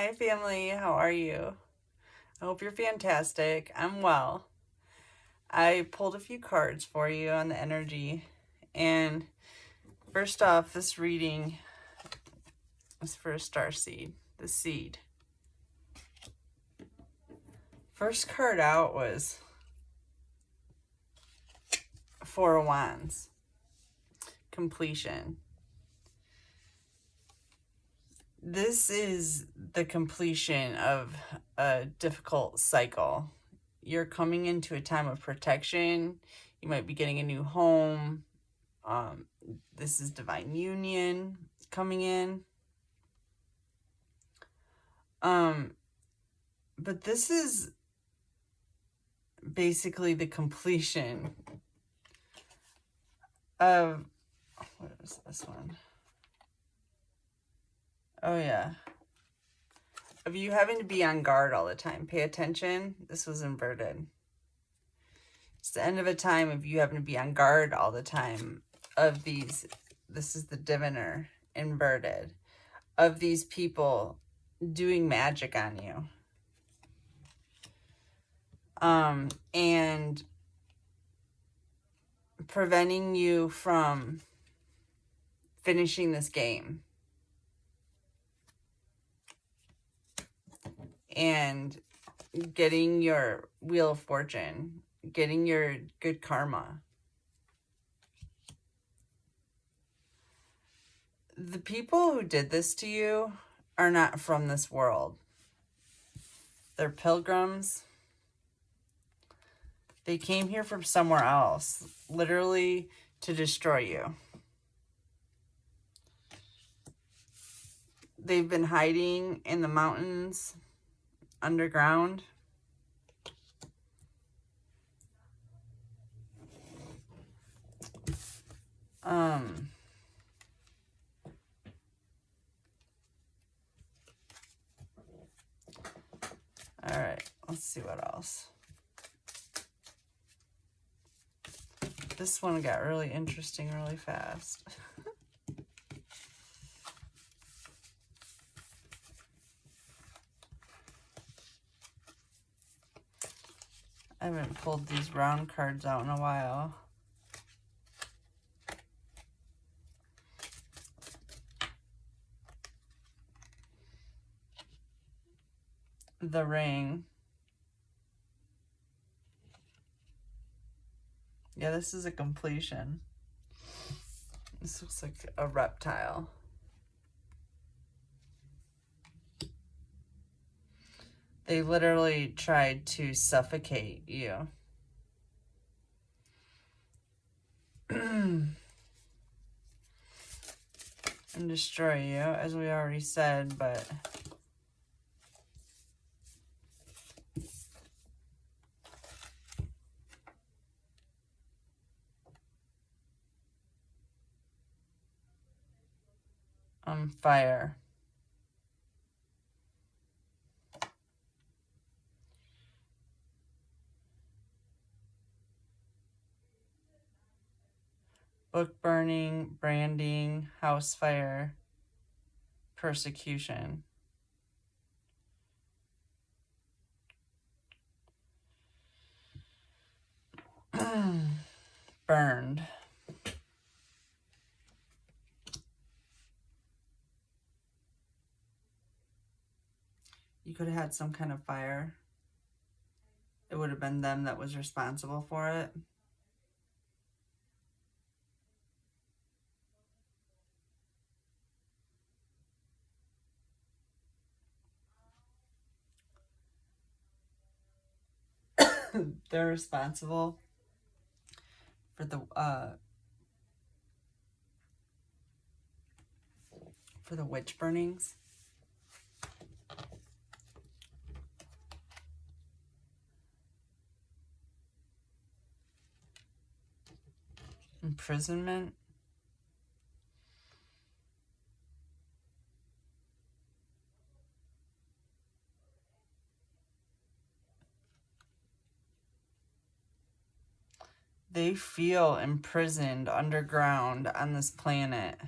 Hi, family. How are you? I hope you're fantastic. I'm well. I pulled a few cards for you on the energy. And first off, this reading is for a star seed, the seed. First card out was Four of Wands, completion. This is the completion of a difficult cycle. You're coming into a time of protection. You might be getting a new home. This is divine union coming in. But this is basically the completion of, what is this one? Oh yeah. Of you having to be on guard all the time. Pay attention. This was inverted. It's the end of a time of you having to be on guard all the time of these. This is the diviner inverted. Of these people doing magic on you. And preventing you from finishing this game. And getting your Wheel of Fortune, getting your good karma. The people who did this to you are not from this world. They're pilgrims. They came here from somewhere else, literally to destroy you. They've been hiding in the mountains, underground. All right, let's see what else. This one got really interesting really fast. I haven't pulled these round cards out in a while. The Ring. Yeah, this is a completion. This looks like a reptile. They literally tried to suffocate you. And destroy you, as we already said, but on fire. Book burning, branding, house fire, persecution. Burned. You could have had some kind of fire. It would have been them that was responsible for it. They're responsible for the witch burnings. Imprisonment. They feel imprisoned underground on this planet.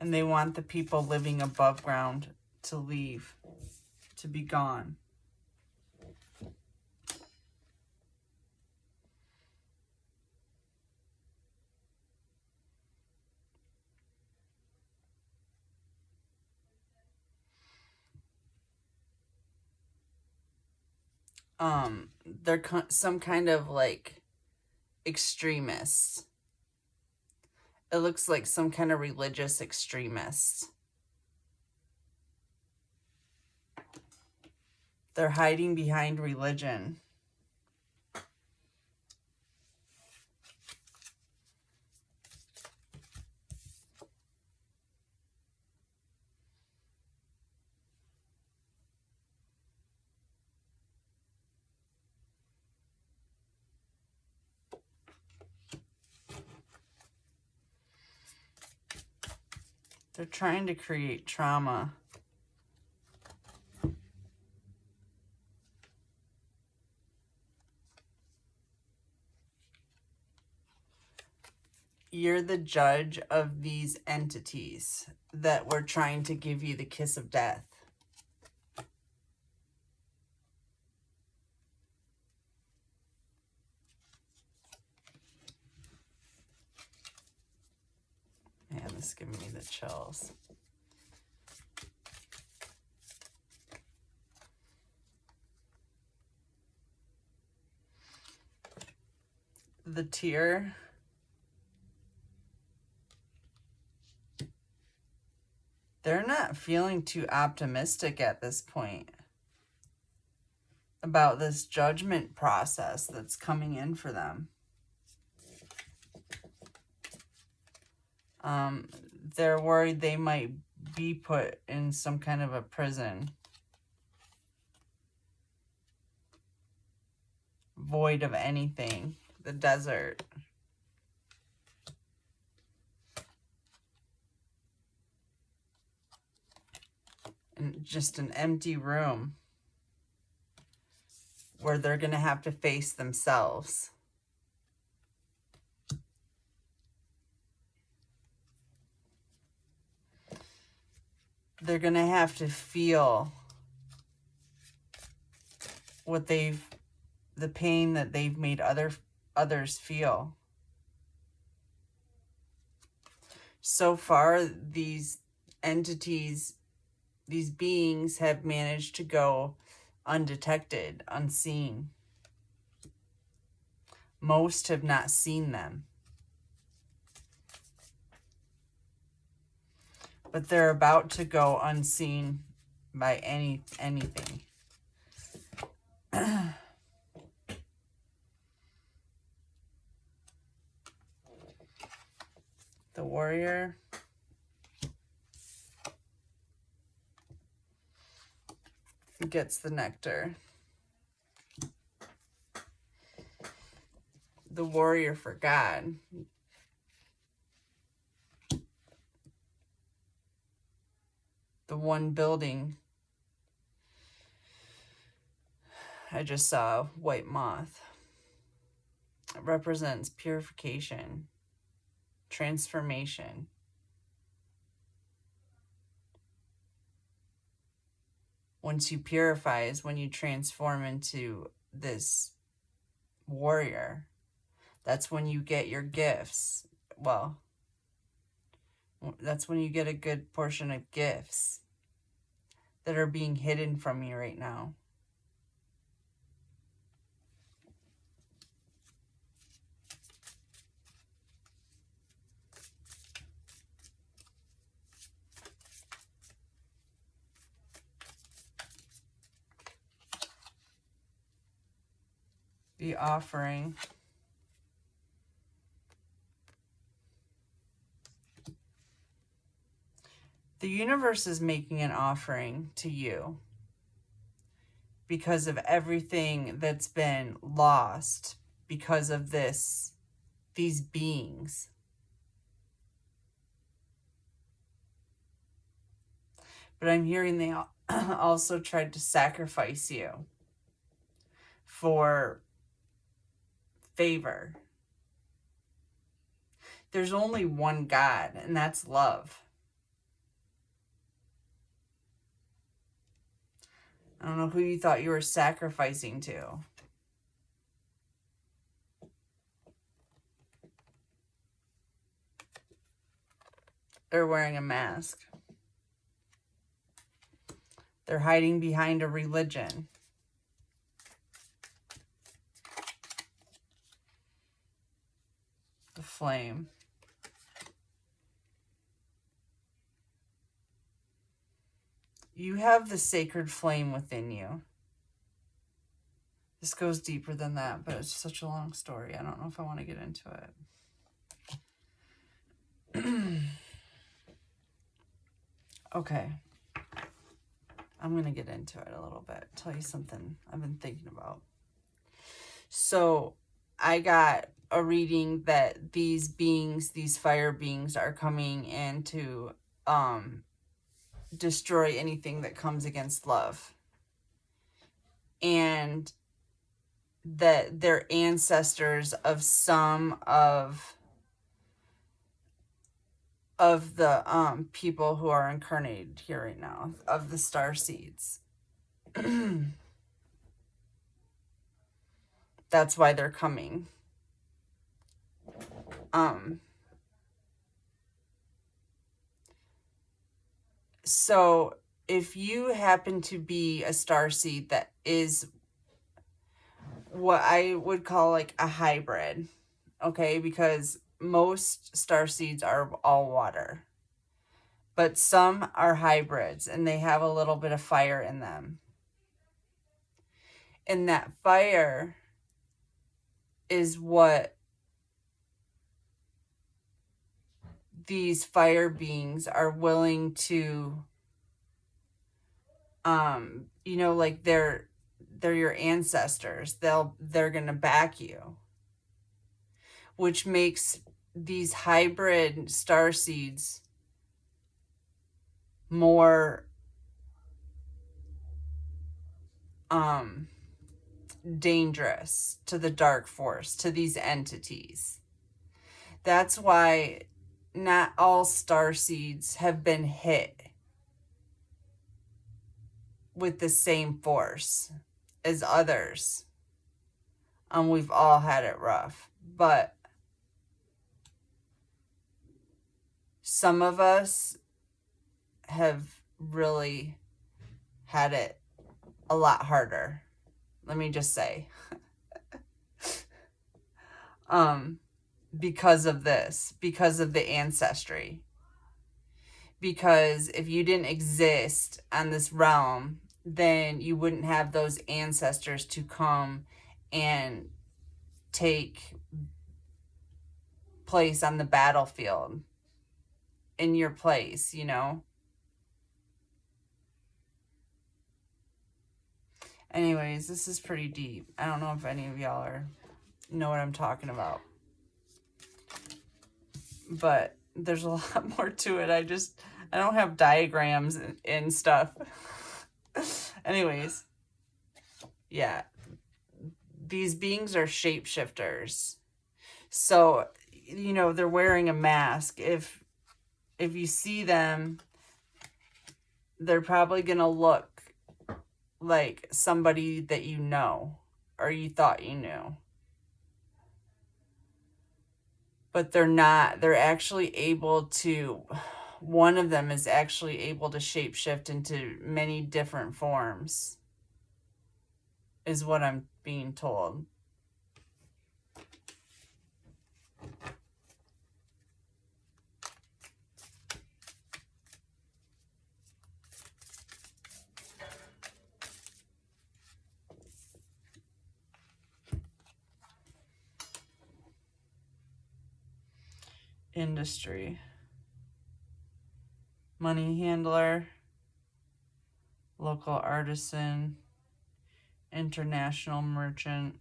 And they want the people living above ground to leave, to be gone. They're some kind of like extremists. It looks like some kind of religious extremists. They're hiding behind religion. They're trying to create trauma. You're the judge of these entities that were trying to give you the kiss of death. Man, this is giving me the chills. The tear. They're not feeling too optimistic at this point about this judgment process that's coming in for them. They're worried they might be put in some kind of a prison, void of anything, the desert. And just an empty room where they're going to have to face themselves. They're going to have to feel what the pain that they've made others feel. So far, these entities, these beings have managed to go undetected, unseen. Most have not seen them. But they're about to go unseen by anything. The warrior. Gets the nectar. The warrior for God. The one building. I just saw a white moth. It represents purification, transformation. Once you purify is when you transform into this warrior. That's when you get your gifts. Well, that's when you get a good portion of gifts that are being hidden from you right now. The offering. The universe is making an offering to you because of everything that's been lost because of these beings. But I'm hearing they also tried to sacrifice you for favor. There's only one God, and that's love. I don't know who you thought you were sacrificing to. They're wearing a mask. They're hiding behind a religion. The flame. You have the sacred flame within you. This goes deeper than that, but it's such a long story. I don't know if I want to get into it. Okay. I'm going to get into it a little bit. Tell you something I've been thinking about. So I got a reading that these beings, these fire beings, are coming in to destroy anything that comes against love. And that they're ancestors of some of the people who are incarnated here right now, of the star seeds. That's why they're coming. So if you happen to be a starseed that is what I would call like a hybrid, okay, because most starseeds are all water, but some are hybrids and they have a little bit of fire in them. And that fire is what these fire beings are willing to, you know, like they're your ancestors. They're gonna back you, which makes these hybrid star seeds more dangerous to the dark force, to these entities. That's why not all star seeds have been hit with the same force as others. We've all had it rough, but some of us have really had it a lot harder. Let me just say. Because of this, because of the ancestry. Because if you didn't exist on this realm, then you wouldn't have those ancestors to come and take place on the battlefield in your place, you know? Anyways, this is pretty deep. I don't know if any of y'all know what I'm talking about. But there's a lot more to it. I don't have diagrams and stuff. Anyways, yeah. These beings are shapeshifters. So, you know, they're wearing a mask. If you see them, they're probably going to look like somebody that you know or you thought you knew. But they're not. They're actually able to, one of them is actually able to shapeshift into many different forms, is what I'm being told. Industry. Money handler, local artisan, international merchant,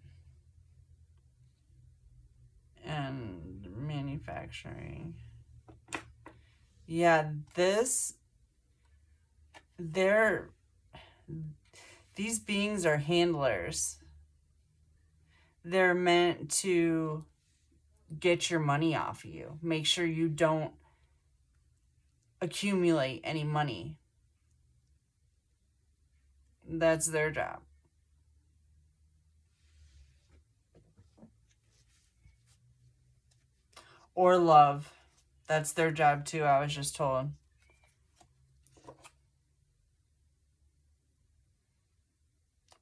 and manufacturing. Yeah, these beings are handlers. They're meant to get your money off you. Make sure you don't accumulate any money. That's their job. Or love. That's their job too, I was just told.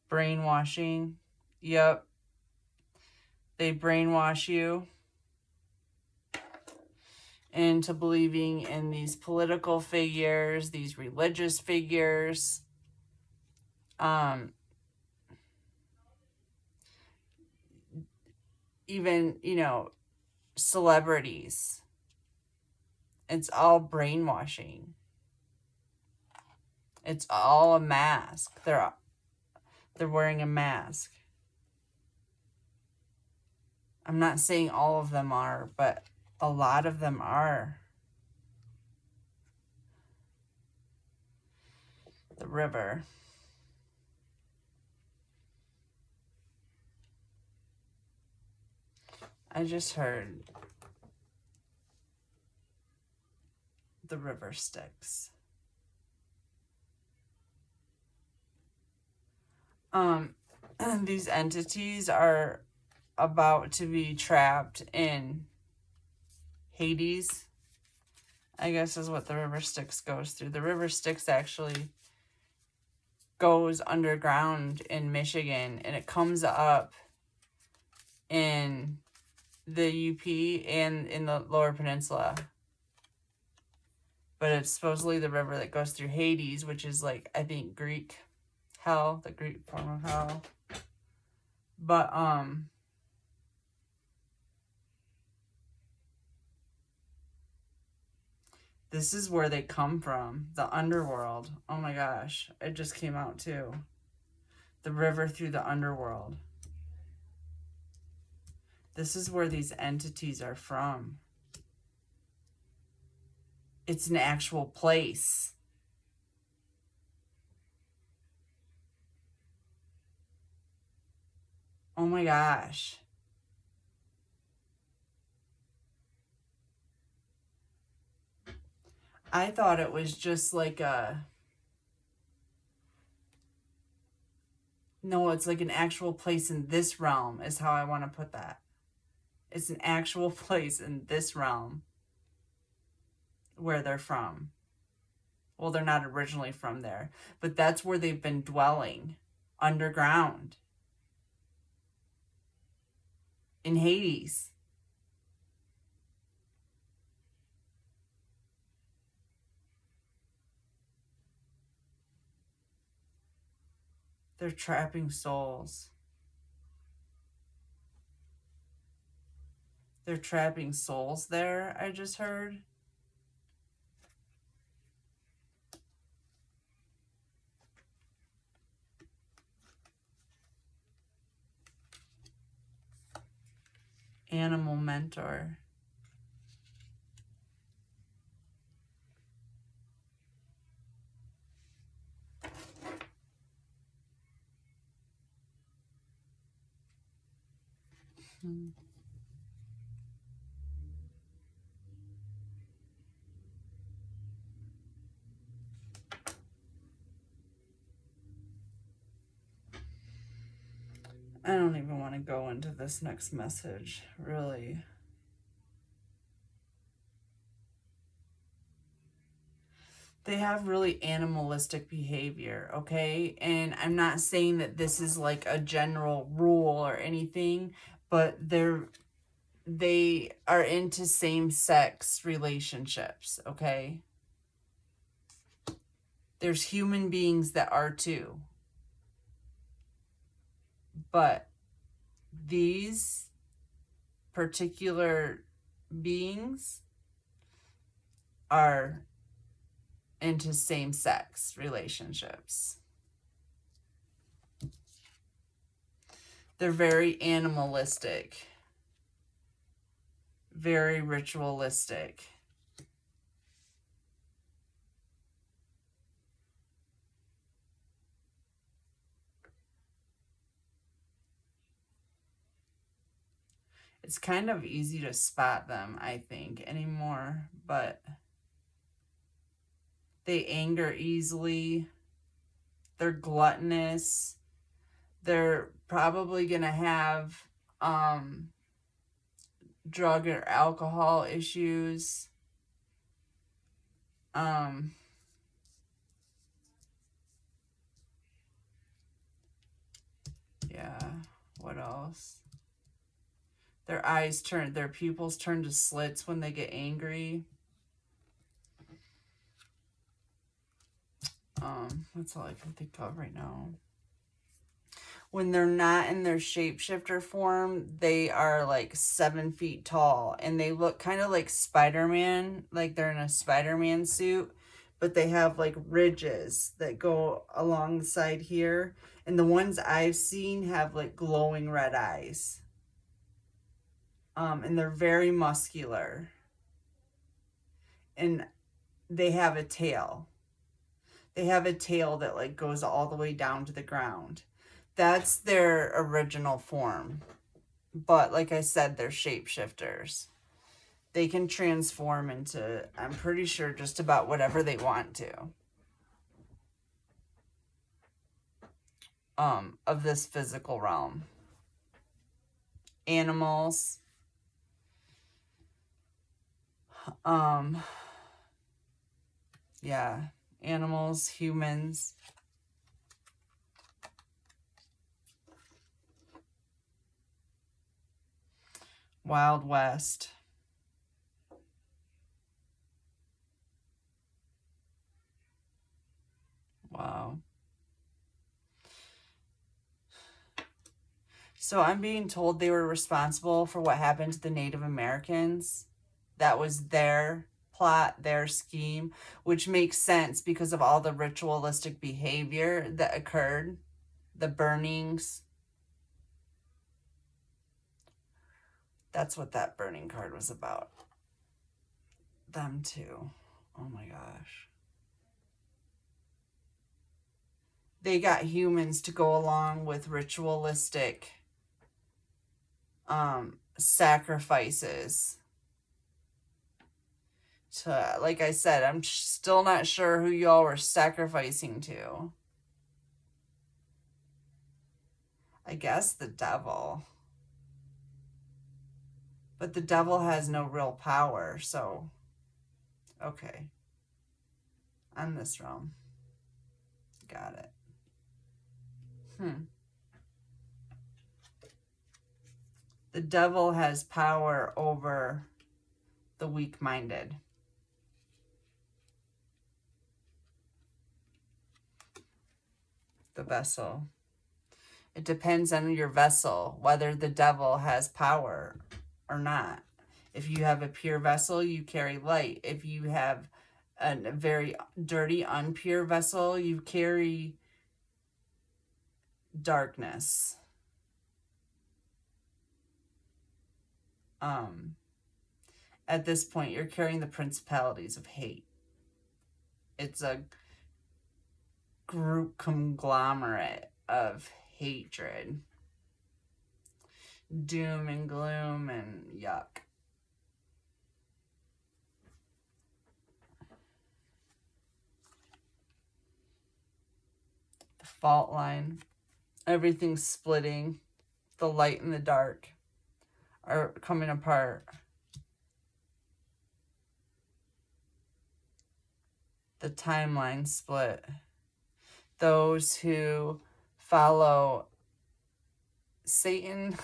Brainwashing. Yep. They brainwash you into believing in these political figures, these religious figures. Even, you know, celebrities. It's all brainwashing. It's all a mask. They're wearing a mask. I'm not saying all of them are, but a lot of them are. The river. I just heard the river Styx. These entities are about to be trapped in Hades, I guess is what the river Styx goes through. The river Styx actually goes underground in Michigan, and it comes up in the UP and in the Lower Peninsula. But it's supposedly the river that goes through Hades, which is like, I think, Greek hell, the Greek form of hell. But, this is where they come from, the underworld. Oh my gosh, it just came out too. The river through the underworld. This is where these entities are from. It's an actual place. Oh my gosh. I thought it was just like a... No, it's like an actual place in this realm is how I want to put that. It's an actual place in this realm where they're from. Well, they're not originally from there, but that's where they've been dwelling, underground, in Hades. They're trapping souls. They're trapping souls there, I just heard. Animal mentor. I don't even want to go into this next message, really. They have really animalistic behavior, okay? And I'm not saying that this is like a general rule or anything, but they are into same-sex relationships, okay? There's human beings that are too. But these particular beings are into same-sex relationships. They're very animalistic, very ritualistic. It's kind of easy to spot them, I think, anymore, but they anger easily. They're gluttonous. They're probably going to have drug or alcohol issues. Yeah, what else? Their eyes turn, their pupils turn to slits when they get angry. That's all I can think of right now. When they're not in their shapeshifter form, they are like 7 feet tall, and they look kind of like Spider-Man, like they're in a Spider-Man suit, but they have like ridges that go along the side here. And the ones I've seen have like glowing red eyes. And they're very muscular. And they have a tail. They have a tail that like goes all the way down to the ground. That's their original form. But like I said, they're shapeshifters. They can transform into, I'm pretty sure, just about whatever they want to. Of this physical realm. Animals. Yeah. Animals, humans. Wild West. Wow. So I'm being told they were responsible for what happened to the Native Americans. That was their plot, their scheme, which makes sense because of all the ritualistic behavior that occurred, the burnings. That's what that burning card was about. Them too. Oh my gosh. They got humans to go along with ritualistic sacrifices. To, like I said, I'm still not sure who y'all were sacrificing to. I guess the devil. But the devil has no real power, so... Okay. On this realm. Got it. The devil has power over the weak-minded. The vessel. It depends on your vessel, whether the devil has power or not. If you have a pure vessel, you carry light. If you have a very dirty, unpure vessel, you carry darkness. At this point, you're carrying the principalities of hate. It's a group conglomerate of hatred, doom and gloom and yuck. The fault line, everything's splitting, the light and the dark are coming apart. The timeline split. Those who follow Satan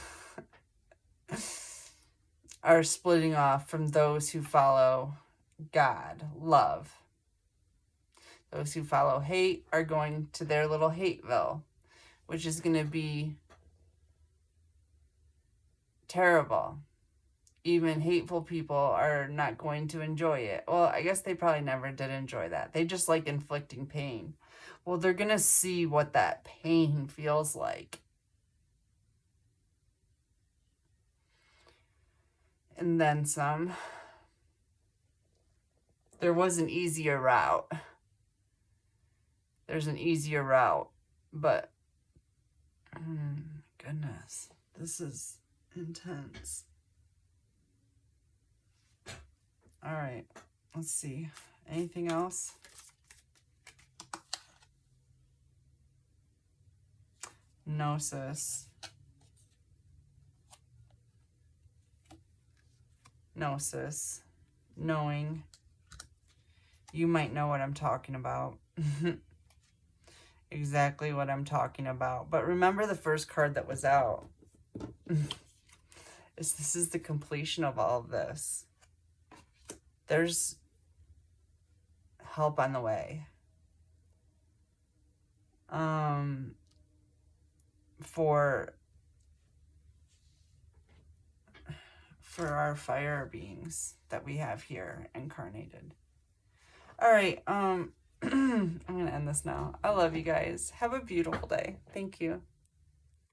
are splitting off from those who follow God, love. Those who follow hate are going to their little Hateville, which is going to be terrible. Even hateful people are not going to enjoy it. Well, I guess they probably never did enjoy that. They just like inflicting pain. Well, they're going to see what that pain feels like. And then some. There was an easier route. There's an easier route. But, goodness, this is intense. All right, let's see. Anything else? Gnosis. Gnosis. Knowing. You might know what I'm talking about. Exactly what I'm talking about. But remember the first card that was out. This is the completion of all of this. There's help on the way. For our fire beings that we have here incarnated. All right, I'm gonna end this now. I love you guys. Have a beautiful day. Thank you.